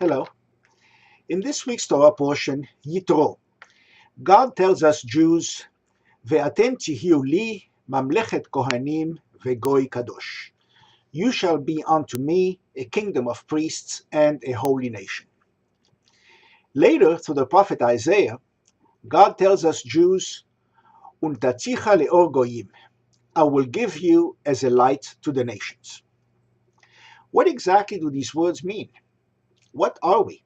Hello. In this week's Torah portion, Yitro, God tells us Jews, "Ve'atem tihiu li mamlechet kohanim ve'goy kadosh." You shall be unto me a kingdom of priests and a holy nation. Later, through the prophet Isaiah, God tells us Jews, "Untaticha leor goyim." I will give you as a light to the nations. What exactly do these words mean? What are we?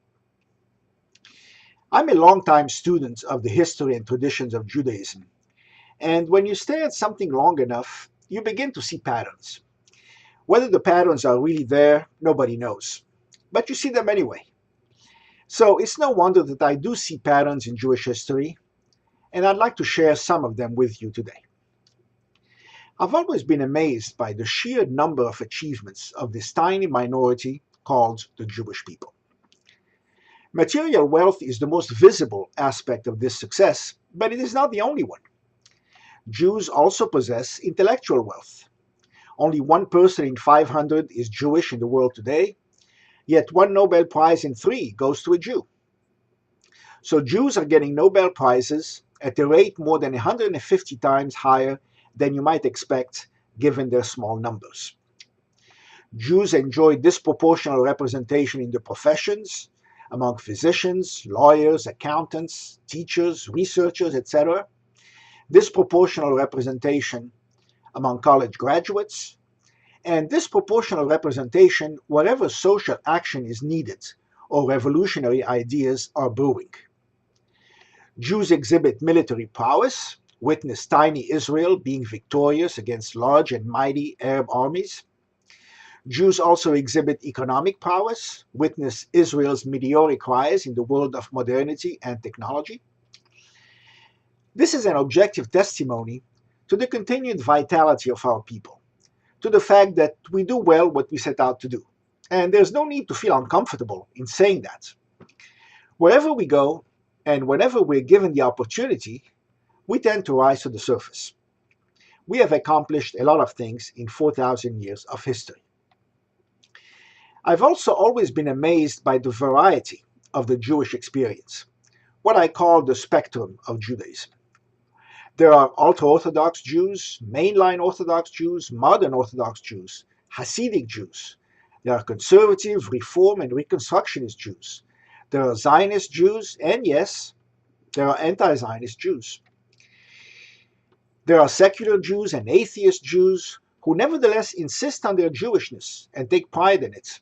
I'm a long-time student of the history and traditions of Judaism, and when you stare at something long enough, you begin to see patterns. Whether the patterns are really there, nobody knows, but you see them anyway. So it's no wonder that I do see patterns in Jewish history, and I'd like to share some of them with you today. I've always been amazed by the sheer number of achievements of this tiny minority called the Jewish people. Material wealth is the most visible aspect of this success, but it is not the only one. Jews also possess intellectual wealth. Only one person in 500 is Jewish in the world today, yet one Nobel Prize in 3 goes to a Jew. So Jews are getting Nobel Prizes at a rate more than 150 times higher than you might expect given their small numbers. Jews enjoy disproportional representation in the professions, among physicians, lawyers, accountants, teachers, researchers, etc. Disproportional representation among college graduates, and disproportional representation wherever social action is needed or revolutionary ideas are brewing. Jews exhibit military prowess, witness tiny Israel being victorious against large and mighty Arab armies. Jews also exhibit economic prowess, witness Israel's meteoric rise in the world of modernity and technology. This is an objective testimony to the continued vitality of our people, to the fact that we do well what we set out to do. And there's no need to feel uncomfortable in saying that. Wherever we go, and whenever we're given the opportunity, we tend to rise to the surface. We have accomplished a lot of things in 4,000 years of history. I've also always been amazed by the variety of the Jewish experience, what I call the spectrum of Judaism. There are ultra-Orthodox Jews, mainline Orthodox Jews, modern Orthodox Jews, Hasidic Jews. There are conservative, Reform, and Reconstructionist Jews. There are Zionist Jews, and yes, there are anti-Zionist Jews. There are secular Jews and atheist Jews who nevertheless insist on their Jewishness and take pride in it.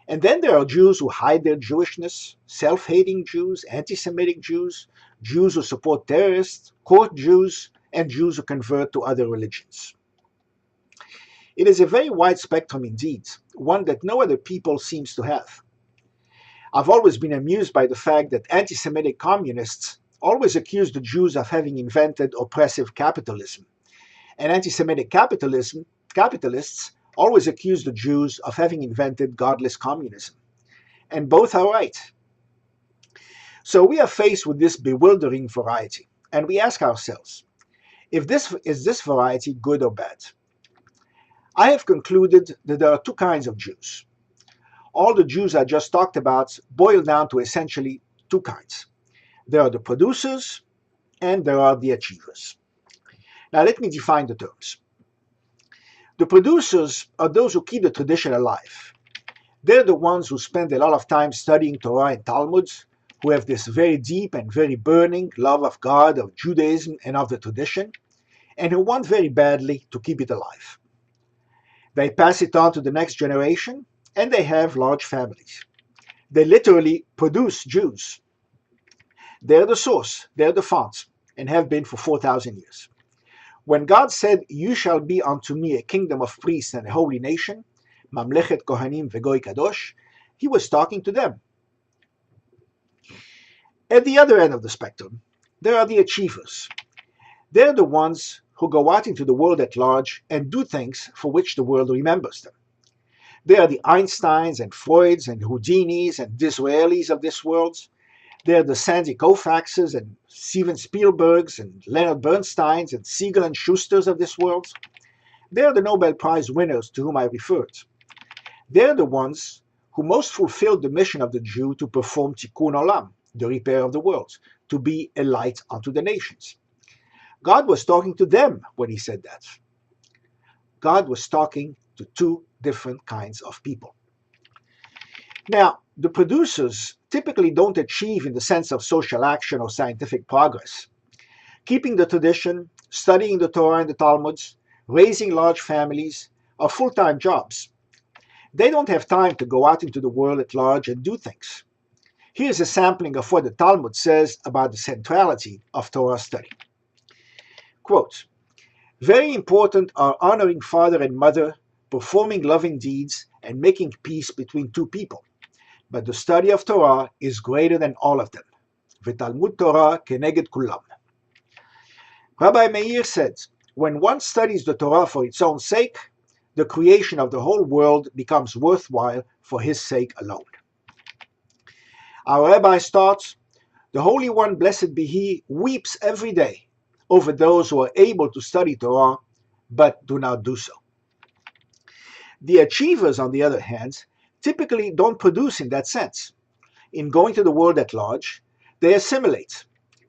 And then there are Jews who hide their Jewishness, self-hating Jews, anti-Semitic Jews, Jews who support terrorists, court Jews, and Jews who convert to other religions. It is a very wide spectrum indeed, one that no other people seems to have. I've always been amused by the fact that anti-Semitic communists always accuse the Jews of having invented oppressive capitalism, and anti-Semitic capitalists always accuse the Jews of having invented godless communism. And both are right. So we are faced with this bewildering variety, and we ask ourselves, is this variety good or bad? I have concluded that there are two kinds of Jews. All the Jews I just talked about boil down to essentially two kinds. There are the producers, and there are the achievers. Now let me define the terms. The producers are those who keep the tradition alive. They're the ones who spend a lot of time studying Torah and Talmud, who have this very deep and very burning love of God, of Judaism, and of the tradition, and who want very badly to keep it alive. They pass it on to the next generation, and they have large families. They literally produce Jews. They're the source, they're the font, and have been for 4,000 years. When God said, "You shall be unto me a kingdom of priests and a holy nation," mamlechet kohanim ve'goy kadosh, he was talking to them. At the other end of the spectrum, there are the achievers. They're the ones who go out into the world at large and do things for which the world remembers them. They are the Einsteins and Freuds and Houdinis and Disraelis of this world. They're the Sandy Koufaxes and Steven Spielbergs and Leonard Bernsteins and Siegel and Schusters of this world. They're the Nobel Prize winners to whom I referred. They're the ones who most fulfilled the mission of the Jew to perform tikkun olam, the repair of the world, to be a light unto the nations. God was talking to them when he said that. God was talking to two different kinds of people. Now, the producers typically don't achieve in the sense of social action or scientific progress. Keeping the tradition, studying the Torah and the Talmuds, raising large families are full-time jobs. They don't have time to go out into the world at large and do things. Here's a sampling of what the Talmud says about the centrality of Torah study. Quote, "Very important are honoring father and mother, performing loving deeds, and making peace between two people. But the study of Torah is greater than all of them. V'talmud Torah keneged kulam." Rabbi Meir said, when one studies the Torah for its own sake, the creation of the whole world becomes worthwhile for his sake alone. Our rabbi starts, "The Holy One, blessed be He, weeps every day over those who are able to study Torah, but do not do so." The achievers, on the other hand, typically don't produce in that sense. In going to the world at large, they assimilate.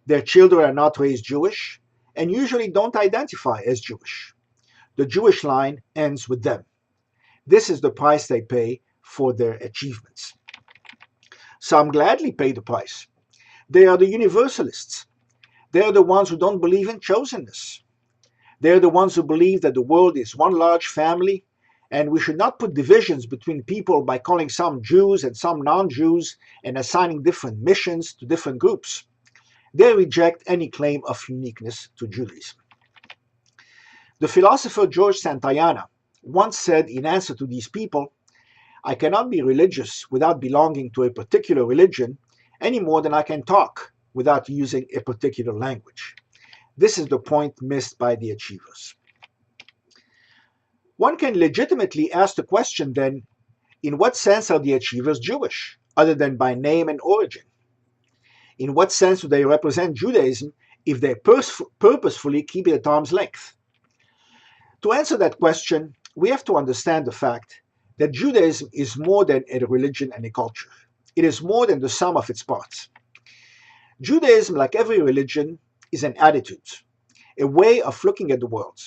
Their children are not raised Jewish, and usually don't identify as Jewish. The Jewish line ends with them. This is the price they pay for their achievements. Some gladly pay the price. They are the universalists. They are the ones who don't believe in chosenness. They are the ones who believe that the world is one large family, and we should not put divisions between people by calling some Jews and some non-Jews and assigning different missions to different groups. They reject any claim of uniqueness to Judaism. The philosopher George Santayana once said in answer to these people, "I cannot be religious without belonging to a particular religion any more than I can talk without using a particular language." This is the point missed by the achievers. One can legitimately ask the question then, in what sense are the achievers Jewish, other than by name and origin? In what sense do they represent Judaism if they purposefully keep it at arm's length? To answer that question, we have to understand the fact that Judaism is more than a religion and a culture. It is more than the sum of its parts. Judaism, like every religion, is an attitude, a way of looking at the world.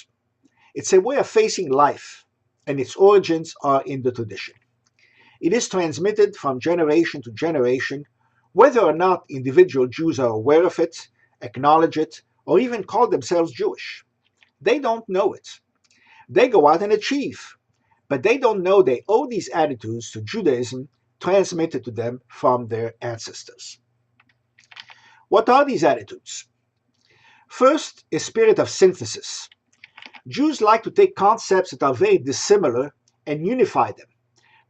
It's a way of facing life, and its origins are in the tradition. It is transmitted from generation to generation, whether or not individual Jews are aware of it, acknowledge it, or even call themselves Jewish. They don't know it. They go out and achieve, but they don't know they owe these attitudes to Judaism transmitted to them from their ancestors. What are these attitudes? First, a spirit of synthesis. Jews like to take concepts that are very dissimilar and unify them,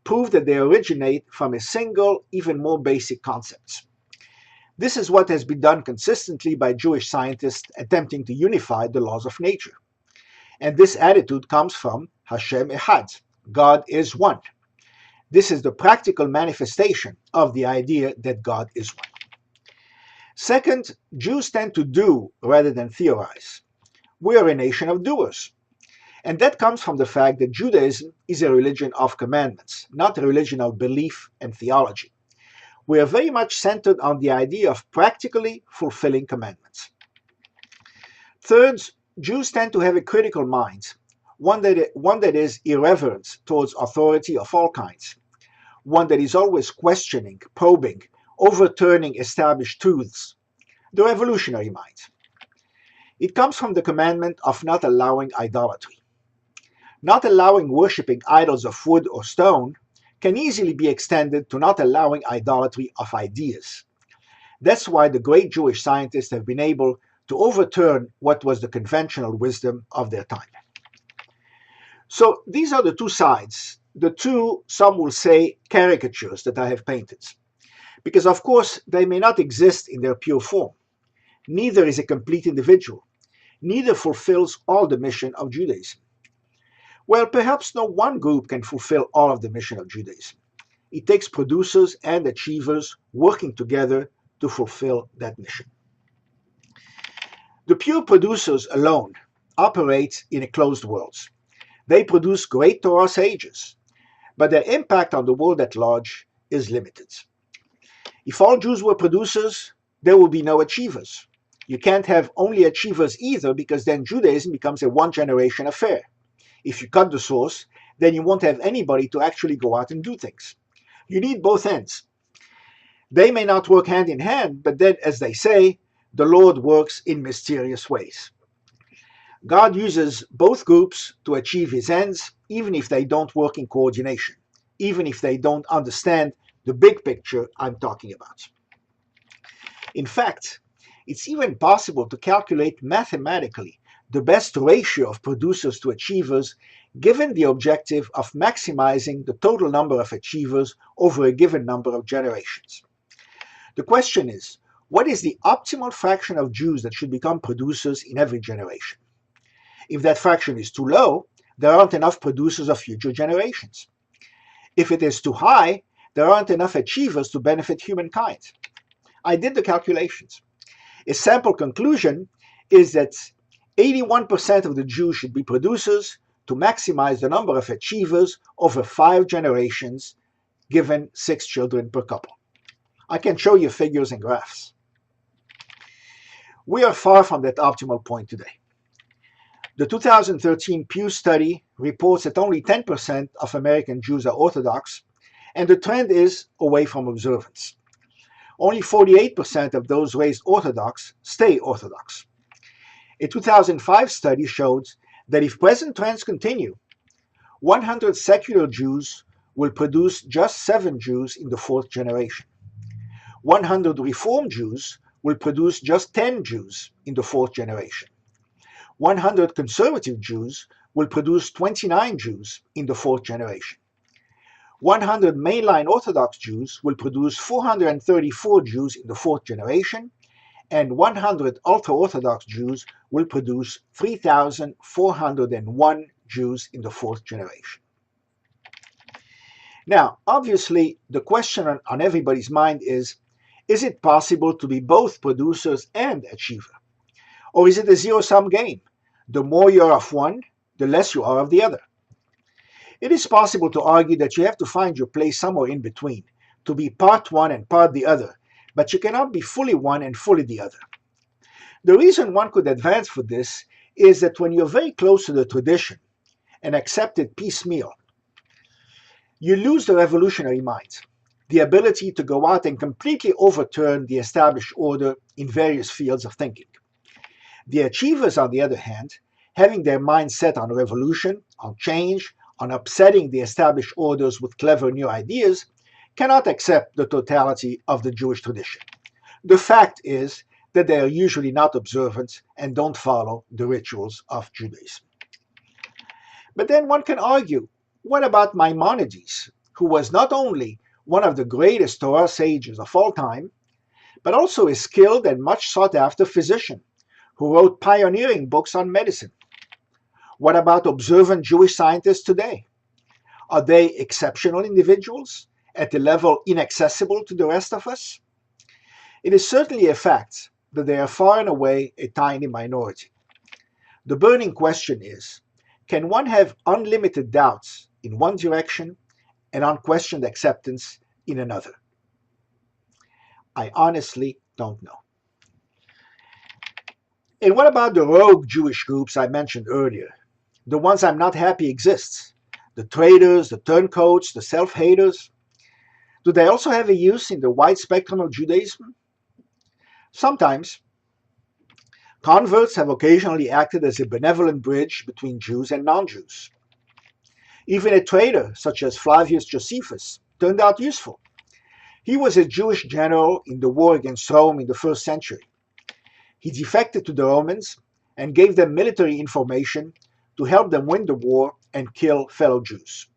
prove that they originate from a single, even more basic concept. This is what has been done consistently by Jewish scientists attempting to unify the laws of nature. And this attitude comes from Hashem Echad, God is one. This is the practical manifestation of the idea that God is one. Second, Jews tend to do rather than theorize. We are a nation of doers. And that comes from the fact that Judaism is a religion of commandments, not a religion of belief and theology. We are very much centered on the idea of practically fulfilling commandments. Third, Jews tend to have a critical mind, one that is irreverent towards authority of all kinds, one that is always questioning, probing, overturning established truths, the revolutionary mind. It comes from the commandment of not allowing idolatry. Not allowing worshipping idols of wood or stone can easily be extended to not allowing idolatry of ideas. That's why the great Jewish scientists have been able to overturn what was the conventional wisdom of their time. So these are the two sides, the two, some will say, caricatures that I have painted. Because of course they may not exist in their pure form. Neither is a complete individual. Neither fulfills all the mission of Judaism. Well, perhaps no one group can fulfill all of the mission of Judaism. It takes producers and achievers working together to fulfill that mission. The pure producers alone operate in a closed world. They produce great Torah sages, but their impact on the world at large is limited. If all Jews were producers, there will be no achievers. You can't have only achievers either, because then Judaism becomes a one-generation affair. If you cut the source, then you won't have anybody to actually go out and do things. You need both ends. They may not work hand in hand, but then, as they say, the Lord works in mysterious ways. God uses both groups to achieve his ends, even if they don't work in coordination, even if they don't understand the big picture I'm talking about. In fact, it's even possible to calculate mathematically the best ratio of producers to achievers, given the objective of maximizing the total number of achievers over a given number of generations. The question is, what is the optimal fraction of Jews that should become producers in every generation? If that fraction is too low, there aren't enough producers of future generations. If it is too high, there aren't enough achievers to benefit humankind. I did the calculations. A sample conclusion is that 81% of the Jews should be producers to maximize the number of achievers over 5 generations, given 6 children per couple. I can show you figures and graphs. We are far from that optimal point today. The 2013 Pew study reports that only 10% of American Jews are Orthodox, and the trend is away from observance. Only 48% of those raised Orthodox stay Orthodox. A 2005 study showed that if present trends continue, 100 secular Jews will produce just 7 Jews in the 4th generation. 100 Reform Jews will produce just 10 Jews in the 4th generation. 100 conservative Jews will produce 29 Jews in the 4th generation. 100 mainline Orthodox Jews will produce 434 Jews in the 4th generation, and 100 ultra-Orthodox Jews will produce 3,401 Jews in the 4th generation. Now, obviously, the question on everybody's mind is it possible to be both producers and achiever? Or is it a zero-sum game? The more you are of one, the less you are of the other. It is possible to argue that you have to find your place somewhere in between, to be part one and part the other, but you cannot be fully one and fully the other. The reason one could advance for this is that when you're very close to the tradition and accept it piecemeal, you lose the revolutionary mind, the ability to go out and completely overturn the established order in various fields of thinking. The achievers, on the other hand, having their mind set on revolution, on change, on upsetting the established orders with clever new ideas, cannot accept the totality of the Jewish tradition. The fact is that they are usually not observant and don't follow the rituals of Judaism. But then one can argue, what about Maimonides, who was not only one of the greatest Torah sages of all time, but also a skilled and much sought-after physician, who wrote pioneering books on medicine? What about observant Jewish scientists today? Are they exceptional individuals at a level inaccessible to the rest of us? It is certainly a fact that they are far and away a tiny minority. The burning question is, can one have unlimited doubts in one direction and unquestioned acceptance in another? I honestly don't know. And what about the rogue Jewish groups I mentioned earlier? The ones I'm not happy exists. The traitors, the turncoats, the self-haters. Do they also have a use in the wide spectrum of Judaism? Sometimes. Converts have occasionally acted as a benevolent bridge between Jews and non-Jews. Even a traitor, such as Flavius Josephus, turned out useful. He was a Jewish general in the war against Rome in the 1st century. He defected to the Romans and gave them military information to help them win the war and kill fellow Jews.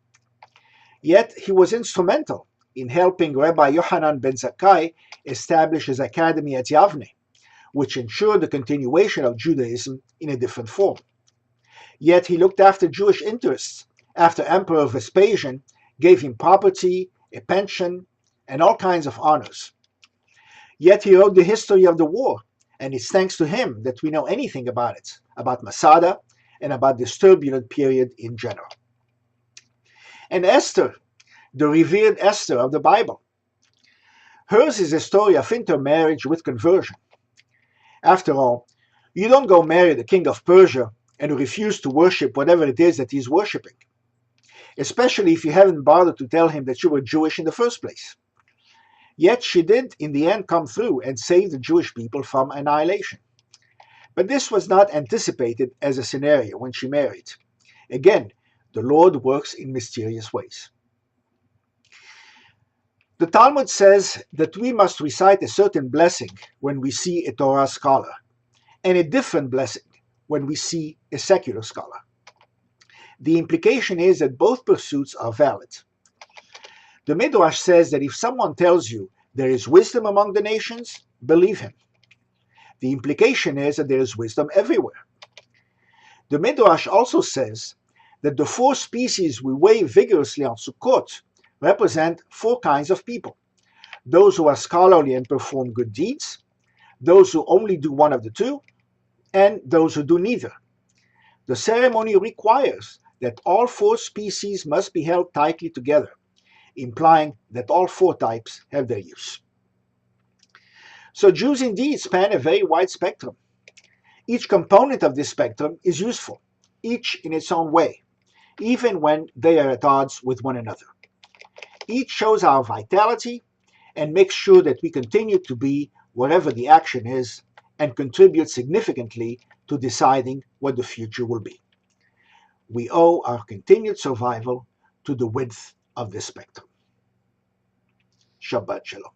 Yet he was instrumental in helping Rabbi Yohanan ben Zakkai establish his academy at Yavne, which ensured the continuation of Judaism in a different form. Yet he looked after Jewish interests after Emperor Vespasian gave him property, a pension, and all kinds of honors. Yet he wrote the history of the war, and it's thanks to him that we know anything about it, about Masada, and about this turbulent period in general. And Esther, the revered Esther of the Bible. Hers is a story of intermarriage with conversion. After all, you don't go marry the king of Persia and refuse to worship whatever it is that he's worshipping, especially if you haven't bothered to tell him that you were Jewish in the first place. Yet she did in the end come through and save the Jewish people from annihilation. But this was not anticipated as a scenario when she married. Again, the Lord works in mysterious ways. The Talmud says that we must recite a certain blessing when we see a Torah scholar, and a different blessing when we see a secular scholar. The implication is that both pursuits are valid. The Midrash says that if someone tells you there is wisdom among the nations, believe him. The implication is that there is wisdom everywhere. The Midrash also says that the 4 species we wave vigorously on Sukkot represent 4 kinds of people: those who are scholarly and perform good deeds, those who only do one of the two, and those who do neither. The ceremony requires that all 4 species must be held tightly together, implying that all 4 types have their use. So Jews indeed span a very wide spectrum. Each component of this spectrum is useful, each in its own way, even when they are at odds with one another. Each shows our vitality and makes sure that we continue to be wherever the action is and contribute significantly to deciding what the future will be. We owe our continued survival to the width of this spectrum. Shabbat Shalom.